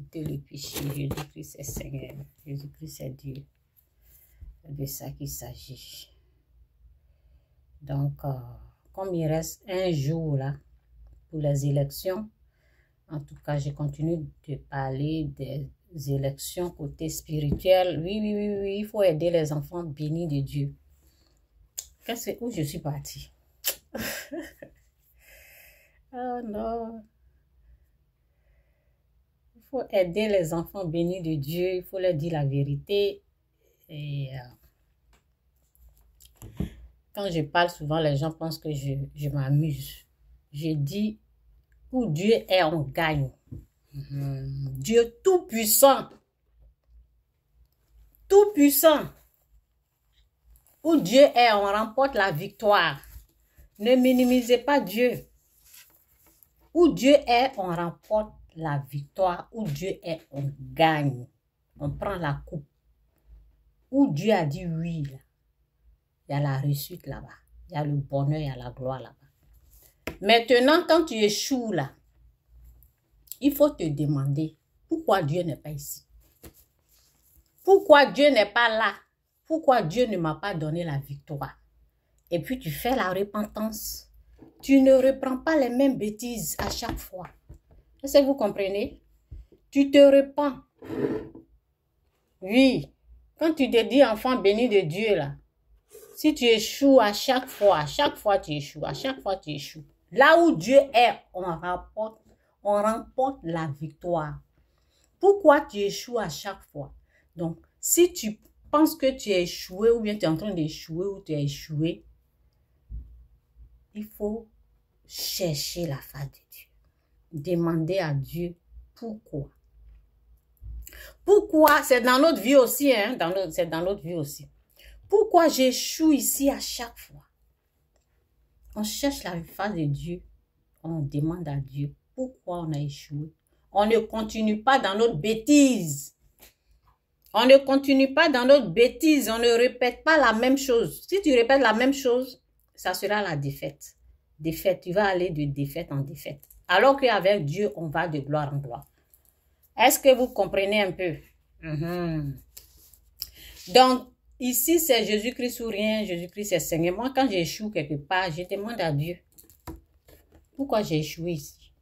quitter le péché. Jésus-Christ est Seigneur. Jésus-Christ est Dieu. C'est de ça qu'il s'agit. Donc, comme il reste un jour là pour les élections, en tout cas, je continue de parler des élections côté spirituel. Oui, il faut aider les enfants bénis de Dieu. Qu'est-ce où je suis partie? Oh non. Il faut aider les enfants bénis de Dieu. Il faut leur dire la vérité. Et quand je parle souvent, les gens pensent que je m'amuse. Je dis, où Dieu est, on gagne. Dieu tout-puissant. Tout-puissant. Où Dieu est, on remporte la victoire. Ne minimisez pas Dieu. Où Dieu est, on remporte la victoire. Où Dieu est, on gagne. On prend la coupe. Où Dieu a dit oui, là, il y a la réussite là-bas. Il y a le bonheur, il y a la gloire là-bas. Maintenant, quand tu échoues là, il faut te demander pourquoi Dieu n'est pas ici. Pourquoi Dieu n'est pas là? Pourquoi Dieu ne m'a pas donné la victoire? Et puis tu fais la repentance. Tu ne reprends pas les mêmes bêtises à chaque fois. Est-ce que vous comprenez? Tu te repens. Oui. Quand tu te dis enfant béni de Dieu là, si tu échoues à chaque fois tu échoues, à chaque fois tu échoues. Là où Dieu est, on remporte la victoire. Pourquoi tu échoues à chaque fois? Donc, si tu penses que tu es échoué ou bien tu es en train d'échouer ou tu es échoué, il faut chercher la face de Dieu. Demander à Dieu pourquoi. Pourquoi? C'est dans notre vie aussi, hein? C'est dans notre vie aussi. Pourquoi j'échoue ici à chaque fois? On cherche la face de Dieu. On demande à Dieu pourquoi on a échoué. On ne continue pas dans notre bêtise. On ne continue pas dans notre bêtise. On ne répète pas la même chose. Si tu répètes la même chose, ça sera la défaite. Défaite, tu vas aller de défaite en défaite. Alors qu'avec Dieu, on va de gloire en gloire. Est-ce que vous comprenez un peu? Donc, ici, c'est Jésus-Christ ou rien. Jésus-Christ est Seigneur. Moi, quand j'échoue quelque part, je demande à Dieu. Pourquoi j'ai échoué ici?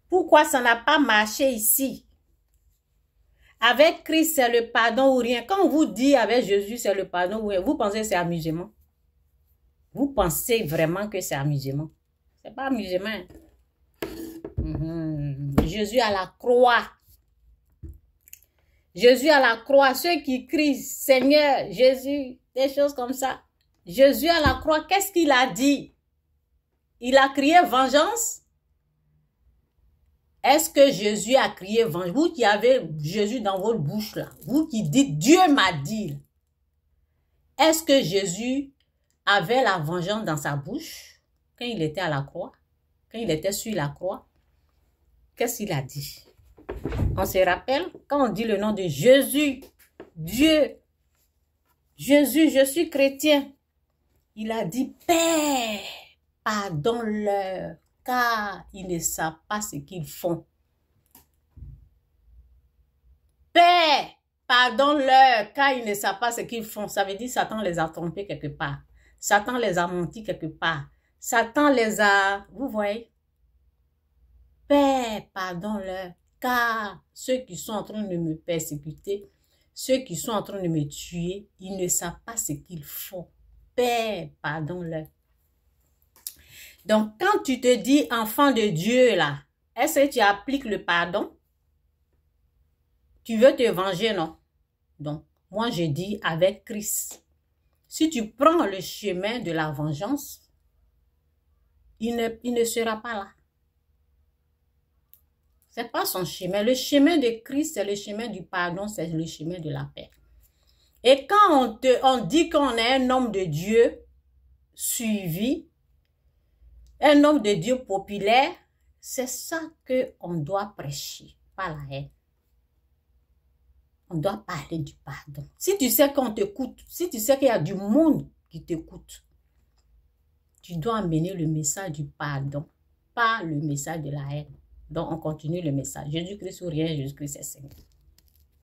Pourquoi ça n'a pas marché ici? Avec Christ, c'est le pardon ou rien. Quand on vous dit avec Jésus, c'est le pardon ou rien, vous pensez que c'est amusement? Vous pensez vraiment que c'est amusement? C'est pas amusement. Jésus à la croix. Jésus à la croix. Ceux qui crient, Seigneur, Jésus, des choses comme ça. Jésus à la croix, qu'est-ce qu'il a dit? Il a crié vengeance? Est-ce que Jésus a crié vengeance? Vous qui avez Jésus dans votre bouche là, vous qui dites Dieu m'a dit. Est-ce que Jésus avait la vengeance dans sa bouche quand il était à la croix? Quand il était sur la croix? Qu'est-ce qu'il a dit? On se rappelle quand on dit le nom de Jésus, Dieu, Jésus, je suis chrétien. Il a dit, Père, pardonne-leur, car ils ne savent pas ce qu'ils font. Père, pardonne-leur, car ils ne savent pas ce qu'ils font. Ça veut dire que Satan les a trompés quelque part. Satan les a menti quelque part. Satan les a... Vous voyez? Père, pardonne-leur, car ceux qui sont en train de me persécuter, ceux qui sont en train de me tuer, ils ne savent pas ce qu'ils font. Père, pardonne-leur. Donc, quand tu te dis enfant de Dieu, là, est-ce que tu appliques le pardon? Tu veux te venger, non? Donc, moi, je dis avec Christ. Si tu prends le chemin de la vengeance, il ne sera pas là. Ce n'est pas son chemin. Le chemin de Christ, c'est le chemin du pardon, c'est le chemin de la paix. Et quand on dit qu'on est un homme de Dieu suivi, un homme de Dieu populaire, c'est ça qu'on doit prêcher, pas la haine. On doit parler du pardon. Si tu sais qu'on t'écoute, si tu sais qu'il y a du monde qui t'écoute, tu dois amener le message du pardon, pas le message de la haine. Donc, on continue le message. Jésus-Christ ou rien, Jésus-Christ est Seigneur.